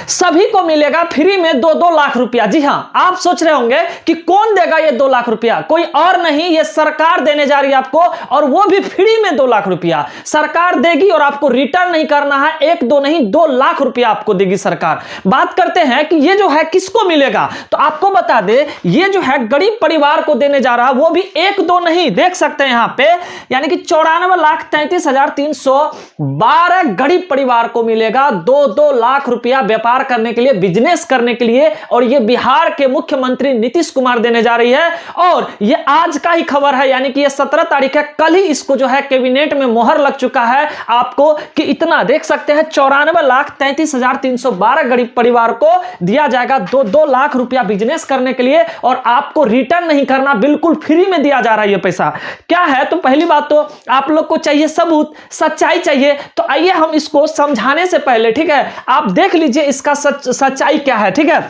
सभी को मिलेगा फ्री में 2-2 लाख रुपया। जी हां, आप सोच रहे होंगे कि कौन देगा ये 2 लाख रुपया? कोई और नहीं, ये सरकार देने जा रही है आपको, और वो भी फ्री में 2 लाख रुपया सरकार देगी, और आपको रिटर्न नहीं करना है। 1-2 नहीं, 2 लाख रुपया आपको देगी सरकार। बात करते हैं कि ये जो है किसको मिलेगा, तो आपको बता दे ये जो है गरीब परिवार को देने जा रहा है, वो भी 1-2 नहीं, देख सकते हैं यहां पे, यानी कि 94,33,312 गरीब परिवार को मिलेगा 2-2 लाख रुपया व्यापार करने के लिए, बिजनेस करने के लिए। और ये बिहार के मुख्यमंत्री नीतीश कुमार देने जा रही है, और ये आज का ही खबर है, यानी कि ये 17 तारीख है, कल ही इसको जो है कैबिनेट में मोहर लग चुका है आपको, कि इतना देख सकते हैं 94,33,312 गरीब परिवार को दिया जाएगा 2-2 लाख रुपया बिजनेस करने के लिए, और आपको रिटर्न नहीं करना, बिल्कुल फ्री में दिया जा रहा है ये पैसा। क्या है, तो पहली बात तो आप लोग को चाहिए सबूत, सच्चाई चाहिए। तो आइए हम इसको समझाने से पहले, ठीक है, आप देख लीजिए इसका सच्चाई क्या है। ठीक है,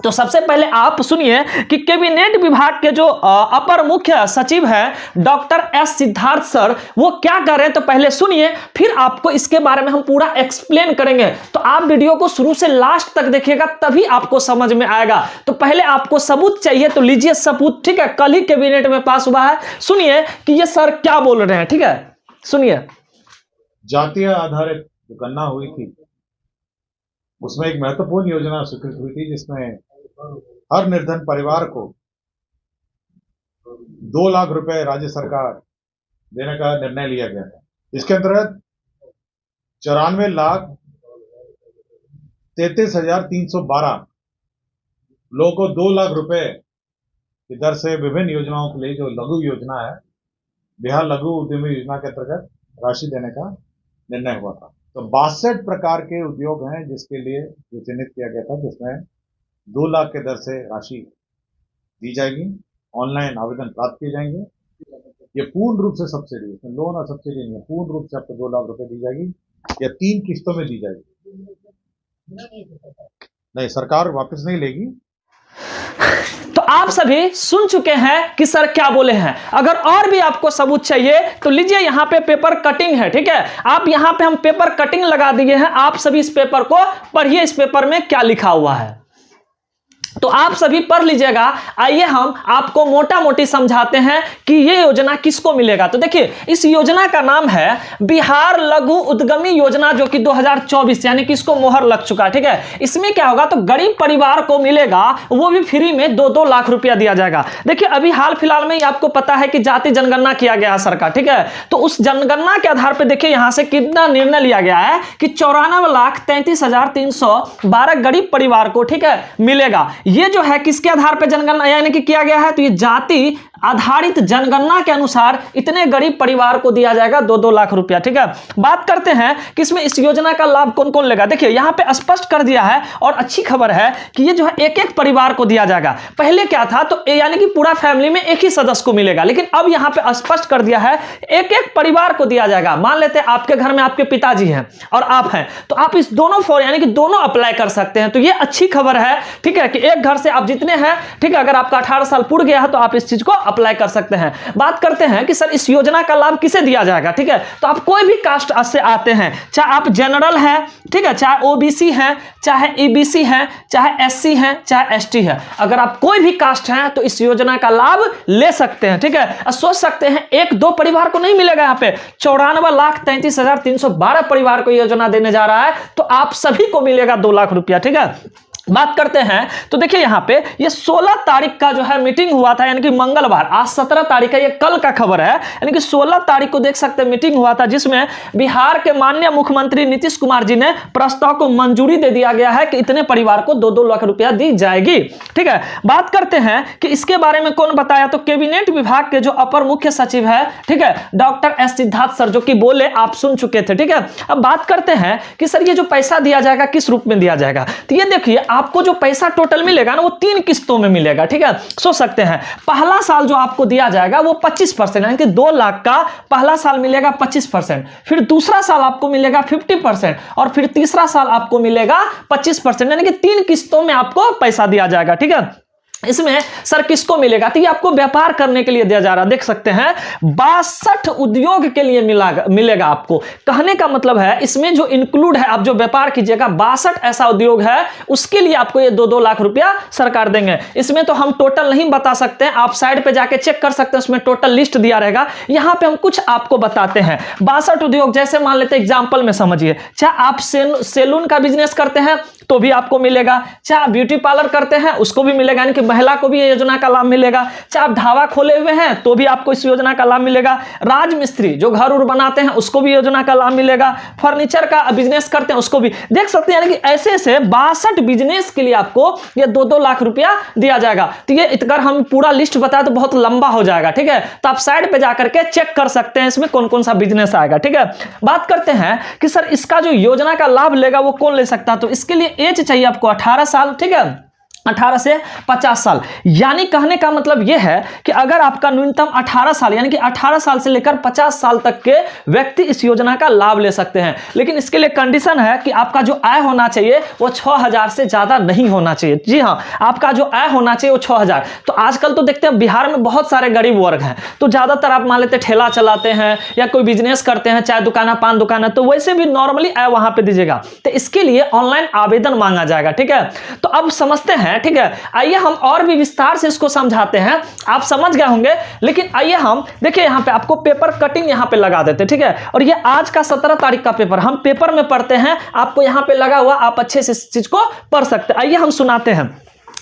तो सबसे पहले आप सुनिए कि कैबिनेट विभाग के जो अपर मुख्य सचिव है डॉक्टर एस सिद्धार्थ सर, वो क्या कर रहे हैं, तो पहले सुनिए, फिर आपको इसके बारे में हम पूरा एक्सप्लेन करेंगे। तो आप वीडियो को शुरू से लास्ट तक देखिएगा, तभी आपको समझ में आएगा। तो पहले आपको सबूत चाहिए, तो लीजिए सबूत। ठीक है, कल ही कैबिनेट में पास हुआ है, सुनिए कि ये सर क्या बोल रहे हैं। ठीक है, सुनिए। जातीय आधारित जो गणना हुई थी, उसमें एक महत्वपूर्ण योजना स्वीकृत हुई थी, जिसमें हर निर्धन परिवार को 2 लाख रुपए राज्य सरकार देने का निर्णय लिया गया था। इसके अंतर्गत 94,33,312 लोगों को 2 लाख रुपए की दर से विभिन्न योजनाओं के लिए, जो लघु योजना है, बिहार लघु उद्यमी योजना के अंतर्गत राशि देने का निर्णय हुआ था। तो 62 प्रकार के उद्योग हैं जिसके लिए जो चिन्हित किया गया था, जिसमें 2 लाख के दर से राशि दी जाएगी। ऑनलाइन आवेदन प्राप्त किए जाएंगे। ये पूर्ण रूप से सब्सिडी, इसमें लोन और सब्सिडी नहीं है, पूर्ण रूप से आपको 2 लाख रुपए दी जाएगी, या 3 किस्तों में दी जाएगी। नहीं, सरकार वापस नहीं लेगी। तो आप सभी सुन चुके हैं कि सर क्या बोले हैं। अगर और भी आपको सबूत चाहिए तो लीजिए, यहां पे पेपर कटिंग है। ठीक है, आप यहां पे हम पेपर कटिंग लगा दिए हैं, आप सभी इस पेपर को पढ़िए, इस पेपर में क्या लिखा हुआ है तो आप सभी पढ़ लीजिएगा। आइए हम आपको मोटा मोटी समझाते हैं कि ये योजना किसको मिलेगा। तो देखिए, इस योजना का नाम है बिहार लघु उद्यमी योजना, जो कि 2024 यानी कि इसको मोहर लग चुका है। ठीक है, इसमें क्या होगा, तो गरीब परिवार को मिलेगा, वो भी फ्री में 2-2 लाख रुपया दिया जाएगा। देखिए, अभी हाल फिलहाल में आपको पता है कि जाति जनगणना किया गया है सरकार। ठीक है, तो उस जनगणना के आधार पर देखिए यहां से कितना निर्णय लिया गया है कि 94,33,312 गरीब परिवार को, ठीक है, मिलेगा। ये जो है किसके आधार पर जनगणना यानी कि किया गया है, तो ये जाति आधारित जनगणना के अनुसार इतने गरीब परिवार को दिया जाएगा 2-2 लाख रुपया। ठीक है, बात करते हैं कि इसमें इस योजना का लाभ कौन कौन लेगा। देखिए, यहां पे स्पष्ट कर दिया है, और अच्छी खबर है कि ये जो है एक-एक परिवार को दिया जाएगा। पहले क्या था, तो यानी कि पूरा फैमिली में एक ही सदस्य को मिलेगा, लेकिन अब यहां पे स्पष्ट कर दिया है एक-एक परिवार को दिया जाएगा। मान लेते हैं आपके घर में आपके पिताजी हैं और आप हैं, तो आप इस दोनों फॉर यानी कि दोनों अप्लाई कर सकते हैं। तो ये अच्छी खबर है। ठीक है, कि एक घर से आप जितने हैं, ठीक है, अगर आपका 18 साल पूर्ण गया है तो आप इस चीज को अप्लाई कर सकते हैं। बात करते हैं कि सर इस योजना का लाभ किसे दिया जाएगा। ठीक है, तो आप कोई भी कास्ट से आते हैं, चाहे आप जनरल हैं, ठीक है, चाहे ओबीसी हैं, चाहे ईबीसी हैं, चाहे एससी हैं, चाहे एसटी है, अगर आप कोई भी कास्ट हैं तो इस योजना का लाभ ले सकते हैं। ठीक है, सोच सकते हैं 1-2 परिवार को नहीं मिलेगा, यहां पे 94,33,312 परिवार को योजना देने जा रहा है, तो आप सभी को मिलेगा 2 लाख रुपया। ठीक है, बात करते हैं तो देखिए यहां पे ये 16 तारीख का जो है मीटिंग हुआ था, यानी कि मंगलवार, आज 17 तारीख है, ये कल का खबर है, यानी कि 16 तारीख को देख सकते हैं मीटिंग हुआ था, जिसमें बिहार के माननीय मुख्यमंत्री नीतीश कुमार जी ने प्रस्ताव को मंजूरी दे दिया गया है कि इतने परिवार को 2-2 लाख रुपया दी जाएगी। ठीक है, बात करते हैं कि इसके बारे में कौन बताया, तो कैबिनेट विभाग के जो अपर मुख्य सचिव है, ठीक है, डॉक्टर एस सिद्धार्थ सर, जो कि बोले आप सुन चुके थे। ठीक है, अब बात करते हैं कि सर ये जो पैसा दिया जाएगा किस रूप में दिया जाएगा। तो ये देखिए, आपको जो पैसा टोटल मिलेगा ना, वो 3 किस्तों में मिलेगा। ठीक है, सोच सकते हैं पहला साल जो आपको दिया जाएगा वो 25%, यानी कि 2 लाख का पहला साल मिलेगा 25%, फिर दूसरा साल आपको मिलेगा 50%, और फिर तीसरा साल आपको मिलेगा 25%, यानी कि 3 किस्तों में आपको पैसा दिया जाएगा। ठीक है, इसमें सर किसको मिलेगा? तो ये आपको व्यापार करने के लिए दिया जा रहा है। देख सकते हैं 62 उद्योग के लिए मिलेगा आपको। कहने का मतलब है इसमें जो इंक्लूड है, आप जो व्यापार कीजिएगा 62 ऐसा उद्योग है, उसके लिए आपको ये 2-2 लाख रुपया सरकार देंगे। इसमें तो हम टोटल नहीं बता सकते, आप साइड पे जाके चेक कर सकते हैं, उसमें टोटल लिस्ट दिया रहेगा। यहां पे हम कुछ आपको बताते हैं। 62 उद्योग, जैसे मान लेते हैं एग्जांपल में समझिए, चाहे आप सैलून का बिजनेस करते हैं तो भी आपको मिलेगा, चाहे ब्यूटी पार्लर करते हैं उसको भी मिलेगा, यानी कि महिला को भी ये योजना का लाभ मिलेगा, चाहे आप ढाबा खोले हुए हैं तो भी आपको इस योजना का लाभ मिलेगा, राजमिस्त्री जो घर उर बनाते हैं उसको भी योजना का लाभ मिलेगा, फर्नीचर का बिजनेस करते हैं उसको भी। देख सकते हैं यानी कि ऐसे ऐसे 62 बिजनेस के लिए आपको ये 2-2 लाख रुपया दिया जाएगा। तो ये अगर हम पूरा लिस्ट बताए तो बहुत लंबा हो जाएगा, ठीक है। तो आप साइड पे जाकर के चेक कर सकते हैं इसमें कौन कौन सा बिजनेस आएगा, ठीक है। बात करते हैं कि सर इसका जो योजना का लाभ लेगा वो कौन ले सकता है। तो इसके लिए एज चाहिए आपको 18 साल, ठीक है, 18 से 50 साल। यानी कहने का मतलब यह है कि अगर आपका न्यूनतम 18 साल, यानी कि 18 साल से लेकर 50 साल तक के व्यक्ति इस योजना का लाभ ले सकते हैं। लेकिन इसके लिए कंडीशन है कि आपका जो आय होना चाहिए वो 6000 से ज्यादा नहीं होना चाहिए। जी हाँ, आपका जो आय होना चाहिए वो 6000। तो आजकल तो देखते हैं बिहार में बहुत सारे गरीब वर्ग हैं, तो ज्यादातर आप मान लेते ठेला चलाते हैं या कोई बिजनेस करते हैं, चाय दुकान, पान दुकान है, तो वैसे भी नॉर्मली आय वहां पे दीजिएगा। तो इसके लिए ऑनलाइन आवेदन मांगा जाएगा, ठीक है। तो अब समझते हैं, ठीक है। आइए हम और भी विस्तार से इसको समझाते हैं। आप समझ गए होंगे, लेकिन आइए हम देखिए यहां पे आपको पेपर कटिंग यहां पे लगा देते, ठीक है। और ये आज का 17 तारीख का पेपर हम पेपर में पढ़ते हैं, आपको यहां पे लगा हुआ, आप अच्छे से इस चीज को पढ़ सकते हैं। आइए हम सुनाते हैं।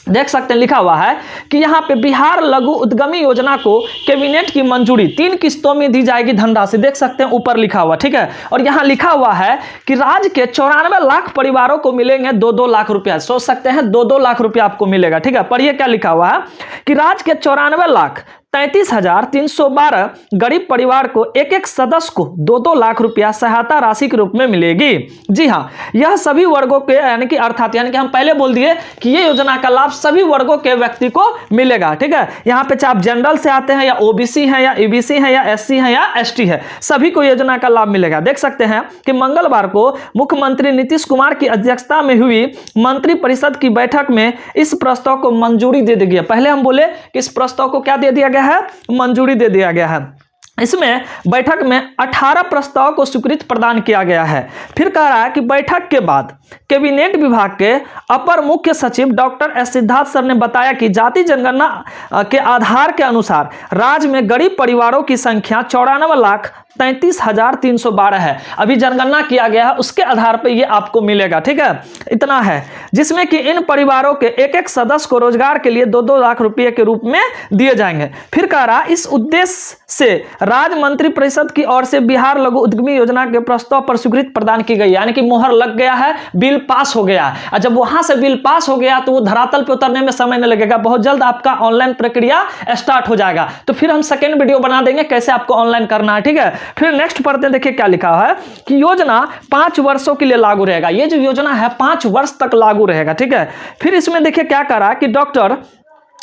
देख सकते हैं लिखा हुआ है कि यहाँ पे बिहार लघु उद्यमी योजना को कैबिनेट की मंजूरी 3 किस्तों में दी जाएगी धनराशि। देख सकते हैं ऊपर लिखा हुआ, ठीक है। और यहाँ लिखा हुआ है कि राज्य के 94 लाख परिवारों को मिलेंगे 2-2 लाख रुपया। सोच सकते हैं 2-2 लाख रुपया आपको मिलेगा, ठीक है। पढ़िए क्या लिखा हुआ है कि राज्य के 94,33,312 गरीब परिवार को एक सदस्य को 2-2 लाख रुपया सहायता राशि के रूप में मिलेगी। जी हाँ, यह सभी वर्गों के, यानी कि अर्थात यानी कि हम पहले बोल दिए कि ये योजना का लाभ सभी वर्गों के व्यक्ति को मिलेगा, ठीक है। यहाँ पे चाहे आप जनरल से आते हैं या ओबीसी हैं या ईबीसी हैं या एससी हैं या एसटी है, सभी को योजना का लाभ मिलेगा। देख सकते हैं कि मंगलवार को मुख्यमंत्री नीतीश कुमार की अध्यक्षता में हुई मंत्रिपरिषद की बैठक में इस प्रस्ताव को मंजूरी दे दी गई। पहले हम बोले कि इस प्रस्ताव को क्या दे दिया गया है, मंजूरी दे दिया गया है। इसमें बैठक में 18 प्रस्ताव को स्वीकृति प्रदान किया गया है। फिर कह रहा है कि बैठक के बाद कैबिनेट विभाग के अपर मुख्य सचिव डॉक्टर एस सिद्धार्थ सर ने बताया कि जाति जनगणना के आधार के अनुसार राज्य में गरीब परिवारों की संख्या 94,33,312 है। अभी जनगणना किया गया है, उसके आधार पर ये आपको मिलेगा, ठीक है। इतना है, जिसमें कि इन परिवारों के एक सदस्य को रोजगार के लिए 2-2 लाख रुपए के रूप में दिए जाएंगे। फिर कह रहा इस उद्देश्य से राज्य मंत्रिपरिषद की ओर से बिहार लघु उद्यमी योजना के प्रस्ताव पर स्वीकृति प्रदान की गई, यानी कि मोहर लग गया है, बिल पास हो गया है। और जब वहां से बिल पास हो गया तो वो धरातल पे उतरने में समय नहीं लगेगा, बहुत जल्द आपका ऑनलाइन प्रक्रिया स्टार्ट हो जाएगा। तो फिर हम सेकेंड वीडियो बना देंगे कैसे आपको ऑनलाइन करना है, ठीक है। फिर नेक्स्ट पढ़ते हैं, देखिए क्या लिखा है कि योजना 5 वर्षों के लिए लागू रहेगा। ये जो योजना है 5 वर्ष तक लागू रहेगा, ठीक है। फिर इसमें देखिए क्या कह रहा है कि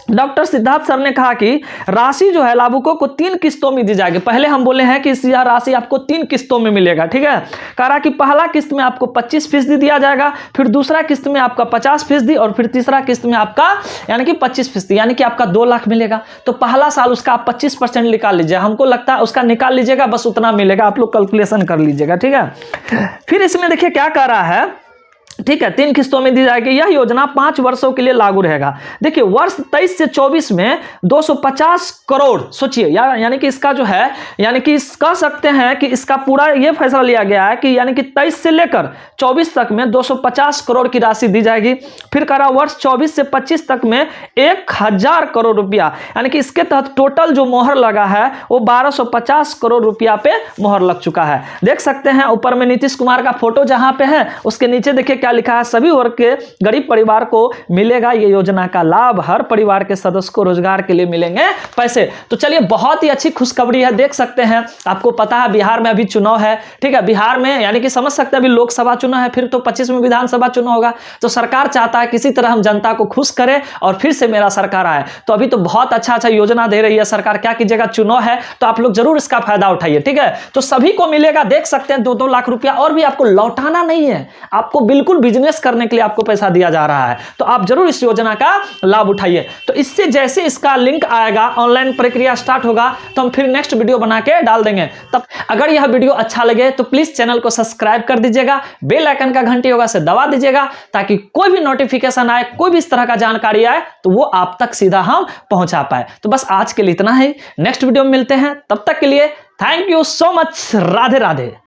डॉक्टर सिद्धार्थ सर ने कहा कि राशि जो है लाभुकों को 3 किस्तों में दी जाएगी। पहले हम बोले हैं कि यह राशि आपको 3 किस्तों में मिलेगा, ठीक है। कह रहा कि पहला किस्त में आपको 25% दिया जाएगा, फिर दूसरा किस्त में आपका 50% और फिर तीसरा किस्त में आपका यानी कि 25%, यानी कि आपका 2 लाख मिलेगा। तो पहला साल उसका आप 25% निकाल लीजिए, हमको लगता है उसका निकाल लीजिएगा, बस उतना मिलेगा, आप लोग कैलकुलेशन कर लीजिएगा, ठीक है। फिर इसमें देखिए क्या कह रहा है, ठीक है, 3 किस्तों में दी जाएगी। यह योजना 5 वर्षों के लिए लागू रहेगा। देखिए वर्ष 23 से 24 में 250 करोड़, सोचिए यानी कि इसका जो है, यानी कि कह सकते हैं कि इसका पूरा ये फैसला लिया गया है कि यानी कि 23 से लेकर 24 तक में 250 करोड़ की राशि दी जाएगी। फिर कह रहा वर्ष 24 से 25 तक में 1000 करोड़ रुपया, यानी कि इसके तहत टोटल जो मोहर लगा है वो 1250 करोड़ रुपया पे मोहर लग चुका है। देख सकते हैं ऊपर में नीतीश कुमार का फोटो जहां पे है, उसके नीचे देखिए क्या लिखा है, सभी वर्ग के गरीब परिवार को मिलेगा ये योजना का लाभ, हर परिवार के सदस्य को रोजगार के लिए मिलेंगे पैसे। तो चलिए बहुत ही अच्छी खुशखबरी है। देख सकते हैं, आपको पता है बिहार में अभी चुनाव है, ठीक है। बिहार में यानी कि समझ सकते हैं अभी लोकसभा चुनाव है, फिर तो 25 में विधानसभा चुनाव होगा। तो सरकार चाहता है किसी तरह हम जनता को खुश करें और फिर से मेरा सरकार आए। तो अभी तो बहुत अच्छा योजना दे रही है सरकार। क्या कीजिएगा, चुनाव है तो आप लोग जरूर इसका फायदा उठाइए, ठीक है। तो सभी को मिलेगा, देख सकते हैं 2-2 लाख रुपया, और भी आपको लौटाना नहीं है, आपको बिल्कुल बिजनेस करने के लिए आपको पैसा दिया जा रहा है। तो आप जरूर इस योजना का लाभ उठाइए। तो इससे जैसे इसका लिंक आएगा, ऑनलाइन प्रक्रिया स्टार्ट होगा, तो हम फिर नेक्स्ट वीडियो बना के डाल देंगे। तब अगर यह वीडियो अच्छा लगे तो प्लीज चैनल को सब्सक्राइब कर दीजिएगा, बेल आइकन का घंटी होगा से दबा दीजिएगा, ताकि कोई भी नोटिफिकेशन आए, कोई भी इस तरह का जानकारी आए तो वो आप तक सीधा हम पहुंचा पाए। तो बस आज के लिए इतना ही, नेक्स्ट वीडियो में मिलते हैं, तब तक के लिए thank you so much. Radhe Radhe.